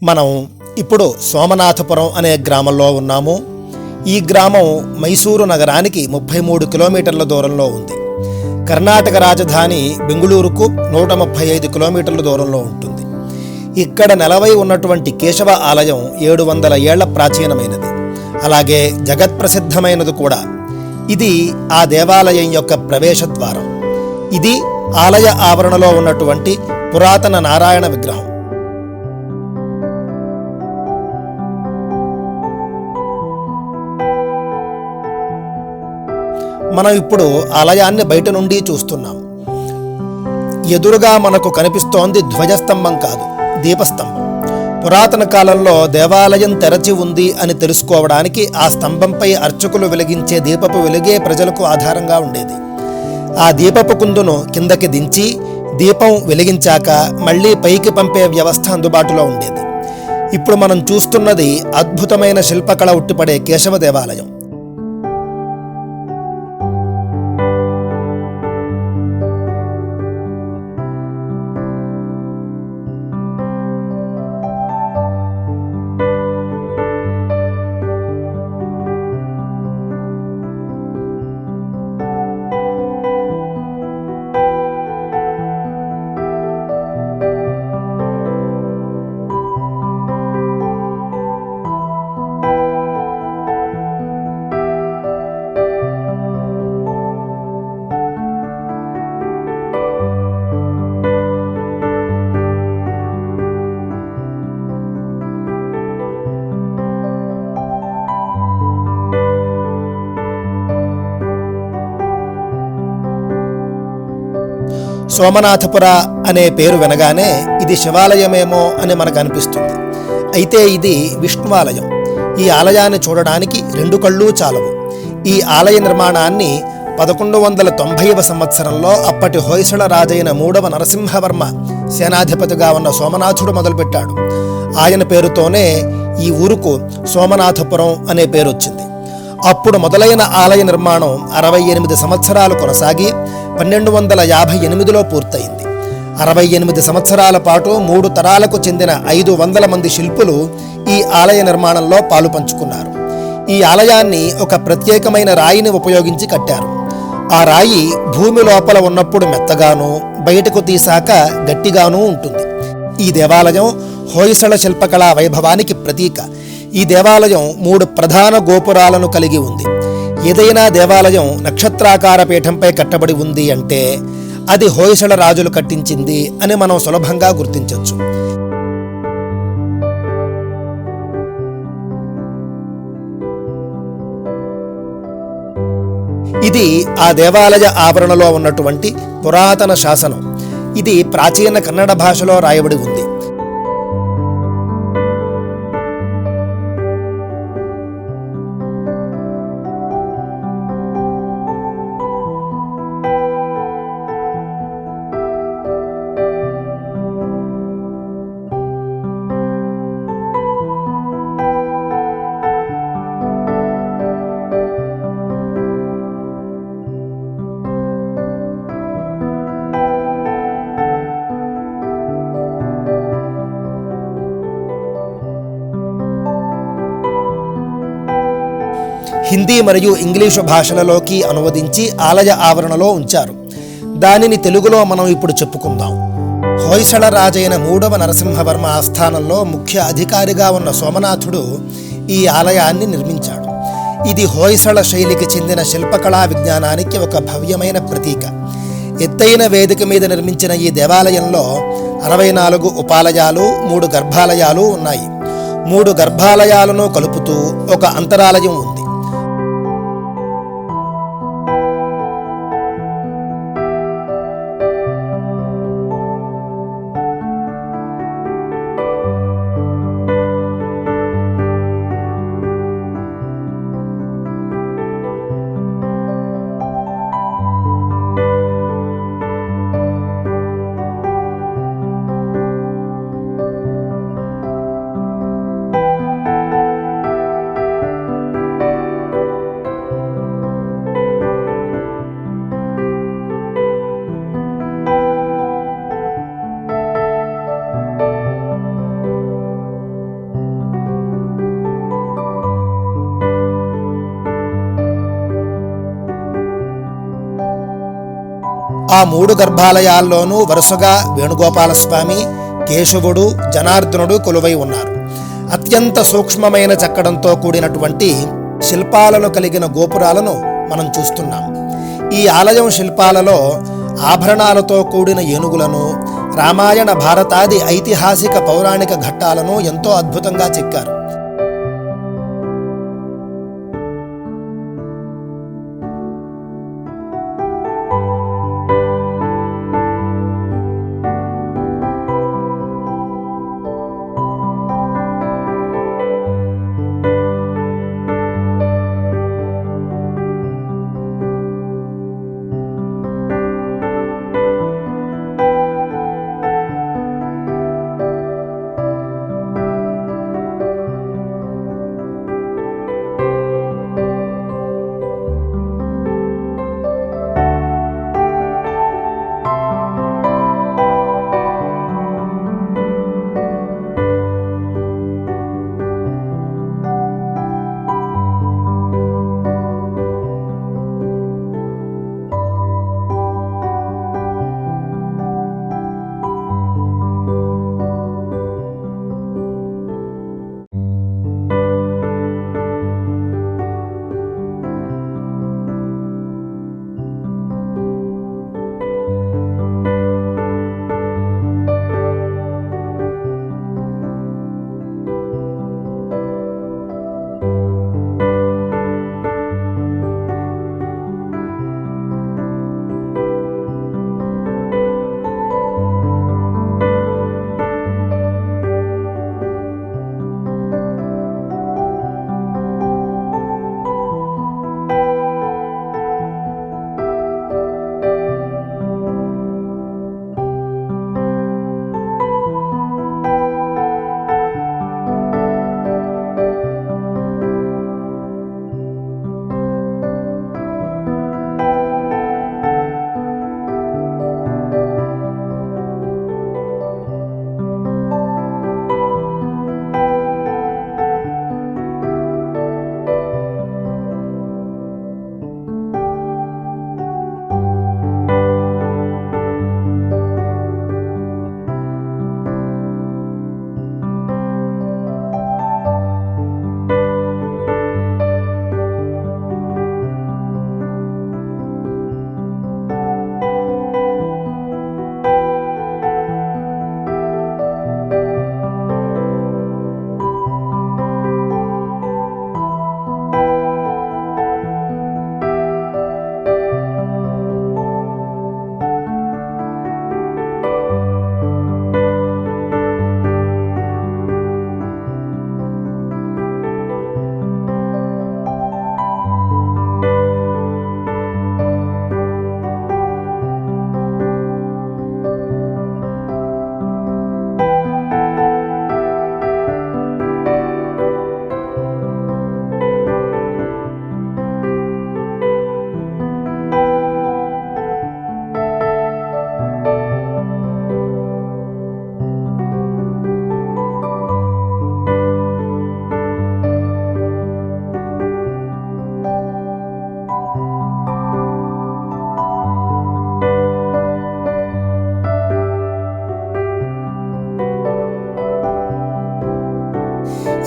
మనం ఇప్పుడు సోమనాథపురం అనే గ్రామంలో ఉన్నాము. ఈ గ్రామం మైసూరు నగరానికి 33 కిలోమీటర్ల దూరంలో ఉంది. కర్ణాటక రాజధాని బెంగుళూరుకు 135 కిలోమీటర్ల దూరంలో ఉంటుంది. ఇక్కడ నెలవై ఉన్నటువంటి కేశవ ఆలయం 700 ఏళ్ల ప్రాచీనమైనది, అలాగే జగత్ప్రసిద్ధమైనది కూడా. ఇది ఆ దేవాలయం యొక్క ప్రవేశ ద్వారం. ఇది ఆలయ ఆవరణలో ఉన్నటువంటి పురాతన నారాయణ విగ్రహం. మనం ఇప్పుడు ఆలయాన్ని బయట నుండి చూస్తున్నాం. ఎదురుగా మనకు కనిపిస్తోంది ధ్వజస్తంభం కాదు, దీపస్తంభం. పురాతన కాలంలో దేవాలయం తెరచి ఉంది అని తెలుసుకోవడానికి ఆ స్తంభంపై అర్చకులు వెలిగించే దీపపు వెలుగే ప్రజలకు ఆధారంగా ఉండేది. ఆ దీపపు కుందును కిందకి దించి దీపం వెలిగించాక మళ్ళీ పైకి పంపే వ్యవస్థ అందుబాటులో ఉండేది. ఇప్పుడు మనం చూస్తున్నది అద్భుతమైన శిల్పకళ ఉట్టిపడే కేశవ దేవాలయం. సోమనాథపుర అనే పేరు వినగానే ఇది శివాలయమేమో అని మనకు అనిపిస్తుంది. అయితే ఇది విష్ణువాలయం. ఈ ఆలయాన్ని చూడడానికి 2 కళ్ళు చాలవు. ఈ ఆలయ నిర్మాణాన్ని 1190వ సంవత్సరంలో అప్పటి హొయసళ రాజైన 3వ నరసింహవర్మ సేనాధిపతిగా ఉన్న సోమనాథుడు మొదలుపెట్టాడు. ఆయన పేరుతోనే ఈ ఊరుకు సోమనాథపురం అనే పేరు వచ్చింది. అప్పుడు మొదలైన ఆలయ నిర్మాణం 68 సంవత్సరాలు కొనసాగి 1258లో పూర్తయింది. 68 సంవత్సరాల పాటు 3 తరాలకు చెందిన 500 మంది శిల్పులు ఈ ఆలయ నిర్మాణంలో పాలు పంచుకున్నారు. ఈ ఆలయాన్ని ఒక ప్రత్యేకమైన రాయిని ఉపయోగించి కట్టారు. ఆ రాయి భూమి లోపల ఉన్నప్పుడు మెత్తగాను, బయటకు తీసాక గట్టిగానూ ఉంటుంది. ఈ దేవాలయం హొయసళ శిల్పకళా వైభవానికి ప్రతీక. ఈ దేవాలయం 3 ప్రధాన గోపురాలను కలిగి ఉంది. ఏదైనా దేవాలయం నక్షత్రాకార పీఠంపై కట్టబడి ఉంది అంటే అది హొయసళ రాజులు కట్టించింది అని మనం సులభంగా గుర్తించవచ్చు. ఇది ఆ దేవాలయ ఆవరణలో ఉన్నటువంటి పురాతన శాసనం. ఇది ప్రాచీన కన్నడ భాషలో రాయబడి ఉంది. హిందీ మరియు ఇంగ్లీషు భాషలలోకి అనువదించి ఆలయ ఆవరణలో ఉంచారు. దానిని తెలుగులో మనం ఇప్పుడు చెప్పుకుందాం. హొయసళ రాజైన 3వ నరసింహవర్మ ఆస్థానంలో ముఖ్య అధికారిగా ఉన్న సోమనాథుడు ఈ ఆలయాన్ని నిర్మించాడు. ఇది హొయసళ శైలికి చెందిన శిల్పకళా విజ్ఞానానికి ఒక భవ్యమైన ప్రతీక. ఎత్తైన వేదిక మీద నిర్మించిన ఈ దేవాలయంలో 64 ఉపాలయాలు, 3 గర్భాలయాలు ఉన్నాయి. 3 గర్భాలయాలను కలుపుతూ ఒక అంతరాలయం ఉంది. ఆ 3 గర్భాలయాల్లోనూ వరుసగా వేణుగోపాలస్వామి, కేశవుడు, జనార్దనుడు కొలువై ఉన్నారు. అత్యంత సూక్ష్మమైన చెక్కడంతో కూడినటువంటి శిల్పాలను కలిగిన గోపురాలను మనం చూస్తున్నాం. ఈ ఆలయం శిల్పాలలో ఆభరణాలతో కూడిన ఏనుగులను, రామాయణ భారతాది ఐతిహాసిక పౌరాణిక ఘట్టాలను ఎంతో అద్భుతంగా చెక్కారు.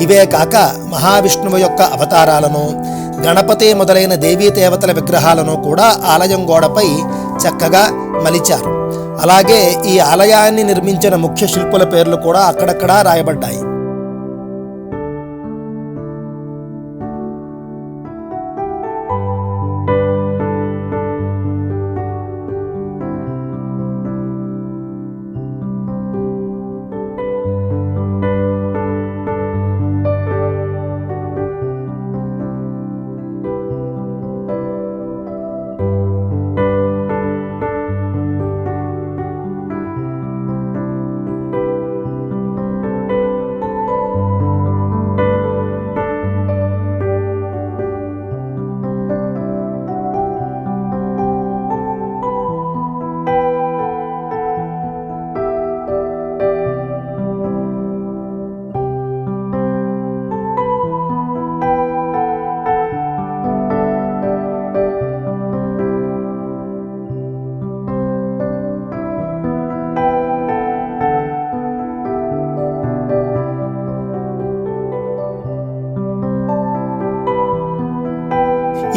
ఇవే కాక మహావిష్ణువు యొక్క అవతారాలను, గణపతి మొదలైన దేవీ దేవతల విగ్రహాలను కూడా ఆలయం గోడపై చక్కగా మలిచారు. అలాగే ఈ ఆలయాన్ని నిర్మించిన ముఖ్య శిల్పుల పేర్లు కూడా అక్కడక్కడా రాయబడ్డాయి.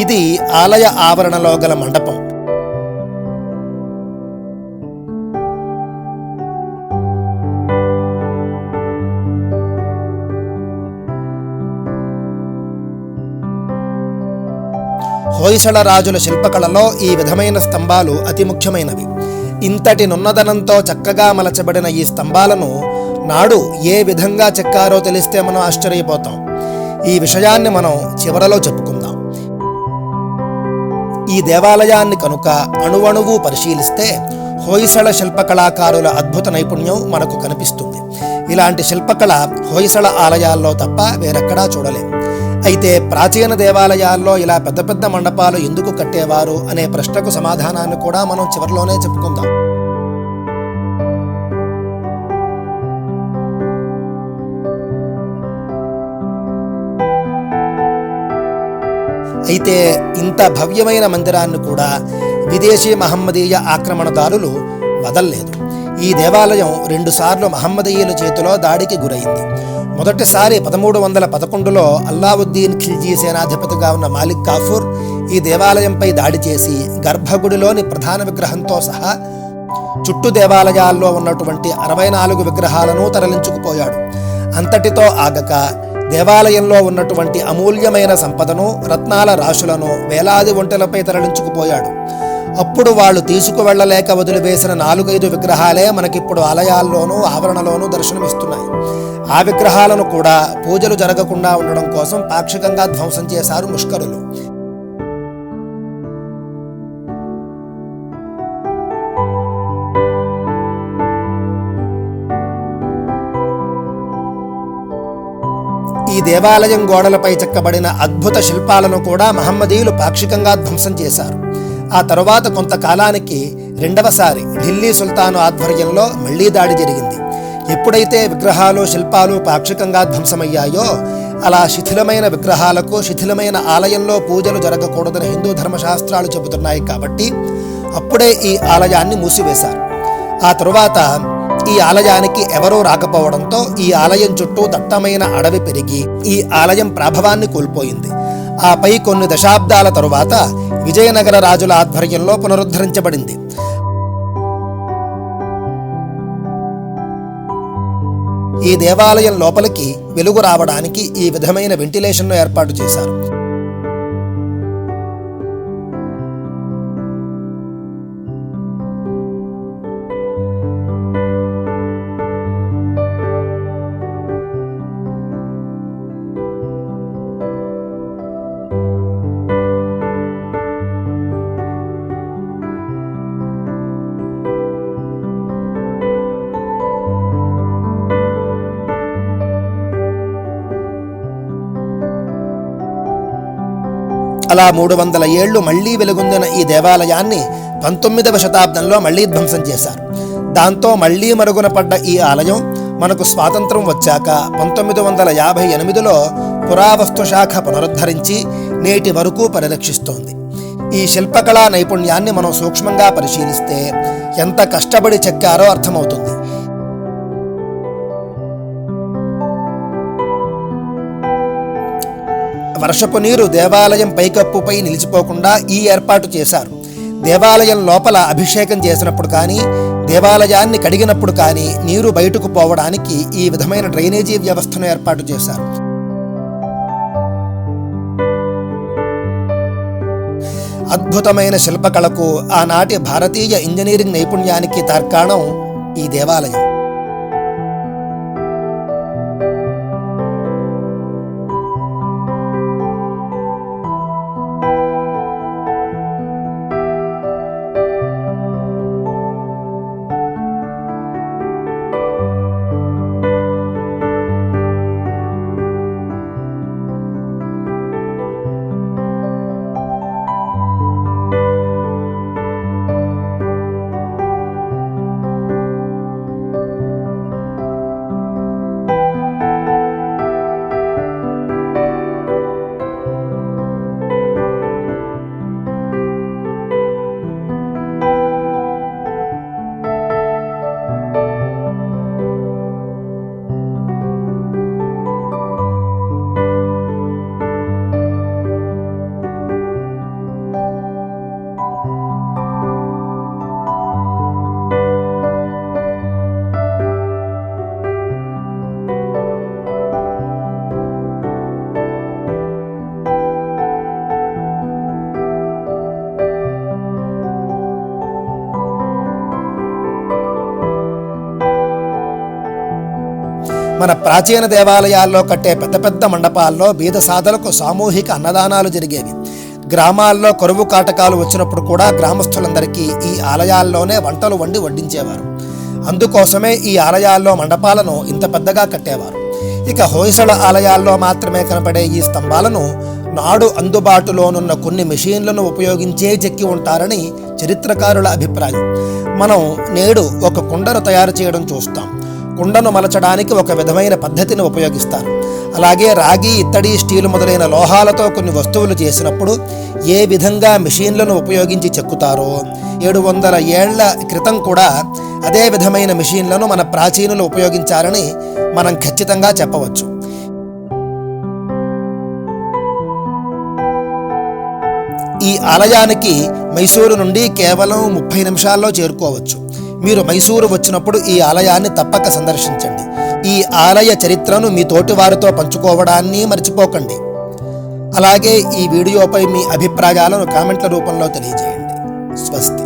ఇది ఆలయ ఆవరణలో గల మండపం. హొయసళ రాజుల శిల్పకళలో ఈ విధమైన స్తంభాలు అతి ముఖ్యమైనవి. ఇంతటి నున్నదనంతో చక్కగా మలచబడిన ఈ స్తంభాలను నాడు ఏ విధంగా చెక్కారో తెలిస్తే మనం ఆశ్చర్యపోతాం. ఈ విషయాన్ని మనం చివరలో చెప్పుకుందాం. ఈ దేవాలయాన్ని కనుక అణువణువు పరిశీలిస్తే హొయసళ శిల్పకళాకారుల అద్భుత నైపుణ్యం మనకు కనిపిస్తుంది. ఇలాంటి శిల్పకళ హొయసళ ఆలయాల్లో తప్ప వేరెక్కడా చూడలేం. అయితే ప్రాచీన దేవాలయాల్లో ఇలా పెద్ద పెద్ద మండపాలు ఎందుకు కట్టేవారు అనే ప్రశ్నకు సమాధానాన్ని కూడా మనం చివరిలోనే చెప్పుకుందాం. అయితే ఇంత భవ్యమైన మందిరాన్ని కూడా విదేశీ మహమ్మదీయ ఆక్రమణదారులు వదల్లేదు. ఈ దేవాలయం 2 సార్లు మహమ్మదీయుల చేతిలో దాడికి గురైంది. మొదటిసారి 1311లో అల్లావుద్దీన్ ఖిల్జీ సేనాధిపతిగా ఉన్న మాలిక్ కాఫూర్ ఈ దేవాలయంపై దాడి చేసి గర్భగుడిలోని ప్రధాన విగ్రహంతో సహా చుట్టూ దేవాలయాల్లో ఉన్నటువంటి 64 విగ్రహాలను తరలించుకుపోయాడు. అంతటితో ఆగక దేవాలయంలో ఉన్నటువంటి అమూల్యమైన సంపదను, రత్నాల రాశులను వేలాది ఒంటెలపై తరలించుకుపోయాడు. అప్పుడు వాళ్ళు తీసుకువెళ్లలేక వదిలివేసిన 4-5 విగ్రహాలే మనకిప్పుడు ఆలయాల్లోనూ ఆవరణలోనూ దర్శనమిస్తున్నాయి. ఆ విగ్రహాలను కూడా పూజలు జరగకుండా ఉండడం కోసం పాక్షికంగా ధ్వంసం చేశారు ముష్కరులు. ఈ దేవాలయం గోడలపై చెక్కబడిన అద్భుత శిల్పాలను కూడా మహమ్మదీయులు పాక్షికంగా ధ్వంసం చేశారు. ఆ తరువాత కొంతకాలానికి రెండవసారి ఢిల్లీ సుల్తాను ఆధ్వర్యంలో మళ్లీ దాడి జరిగింది. ఎప్పుడైతే విగ్రహాలు, శిల్పాలు పాక్షికంగా ధ్వంసమయ్యాయో అలా శిథిలమైన విగ్రహాలకు, శిథిలమైన ఆలయంలో పూజలు జరగకూడదని హిందూ ధర్మశాస్త్రాలు చెబుతున్నాయి. కాబట్టి అప్పుడే ఈ ఆలయాన్ని మూసివేశారు. ఆ తరువాత ఈ ఆలయానికి ఎవరూ రాకపోవడంతో ఈ ఆలయం చుట్టూ దట్టమైన అడవి పెరిగి ఈ ఆలయం ప్రాభవాన్ని కోల్పోయింది. ఆపై కొన్ని దశాబ్దాల తరువాత విజయనగర రాజుల ఆధ్వర్యంలో పునరుద్ధరించబడింది. ఈ దేవాలయం లోపలికి వెలుగు రావడానికి ఈ విధమైన వెంటిలేషన్ను ఏర్పాటు చేశారు. అలా 300 ఏళ్లు మళ్లీ వెలుగొందిన ఈ దేవాలయాన్ని 19వ శతాబ్దంలో మళ్లీ ధ్వంసం చేశారు. దాంతో మళ్లీ మరుగున పడ్డ ఈ ఆలయం మనకు స్వాతంత్రం వచ్చాక 1958లో పురావస్తు శాఖ పునరుద్ధరించి నేటి వరకు పరిరక్షిస్తోంది. ఈ శిల్పకళా నైపుణ్యాన్ని మనం సూక్ష్మంగా పరిశీలిస్తే ఎంత కష్టపడి చెక్కారో అర్థమవుతుంది. వర్షపు నీరు దేవాలయం పైకప్పుపై నిలిచిపోకుండా ఈ ఏర్పాటు చేశారు. దేవాలయం లోపల అభిషేకం చేసినప్పుడు కానీ, దేవాలయాన్ని కడిగినప్పుడు కానీ నీరు బయటకు పోవడానికి ఈ విధమైన డ్రైనేజీ వ్యవస్థను ఏర్పాటు చేశారు. అద్భుతమైన శిల్పకళకు, ఆనాటి భారతీయ ఇంజనీరింగ్ నైపుణ్యానికి తార్కాణం ఈ దేవాలయం. మన ప్రాచీన దేవాలయాల్లో కట్టే పెద్ద పెద్ద మండపాల్లో బీద సాధలకు సామూహిక అన్నదానాలు జరిగేవి. గ్రామాల్లో కరువు కాటకాలు వచ్చినప్పుడు కూడా గ్రామస్తులందరికీ ఈ ఆలయాల్లోనే వంటలు వండి వడ్డించేవారు. అందుకోసమే ఈ ఆలయాల్లో మండపాలను ఇంత పెద్దగా కట్టేవారు. ఇక హొయసల ఆలయాల్లో మాత్రమే కనపడే ఈ స్తంభాలను నాడు అందుబాటులోనున్న కొన్ని మెషీన్లను ఉపయోగించే చెక్కి ఉంటారని చరిత్రకారుల అభిప్రాయం. మనం నేడు ఒక కుండను తయారు చేయడం చూస్తాం. కుండను మలచడానికి ఒక విధమైన పద్ధతిని ఉపయోగిస్తారు. అలాగే రాగి, ఇత్తడి, స్టీలు మొదలైన లోహాలతో కొన్ని వస్తువులు చేసినప్పుడు ఏ విధంగా మెషీన్లను ఉపయోగించి చెక్కుతారో 700 ఏళ్ల క్రితం కూడా అదే విధమైన మెషీన్లను మన ప్రాచీనులు ఉపయోగించారని మనం ఖచ్చితంగా చెప్పవచ్చు. ఈ ఆలయానికి మైసూరు నుండి కేవలం 30 నిమిషాల్లో చేరుకోవచ్చు. మీరు మైసూరు వచ్చినప్పుడు ఈ ఆలయాన్ని తప్పక సందర్శించండి. ఈ ఆలయ చరిత్రను మీ తోటి వారితో పంచుకోవడాన్ని మర్చిపోకండి. అలాగే ఈ వీడియోపై మీ అభిప్రాయాలను కామెంట్ల రూపంలో తెలియజేయండి. స్వస్తి.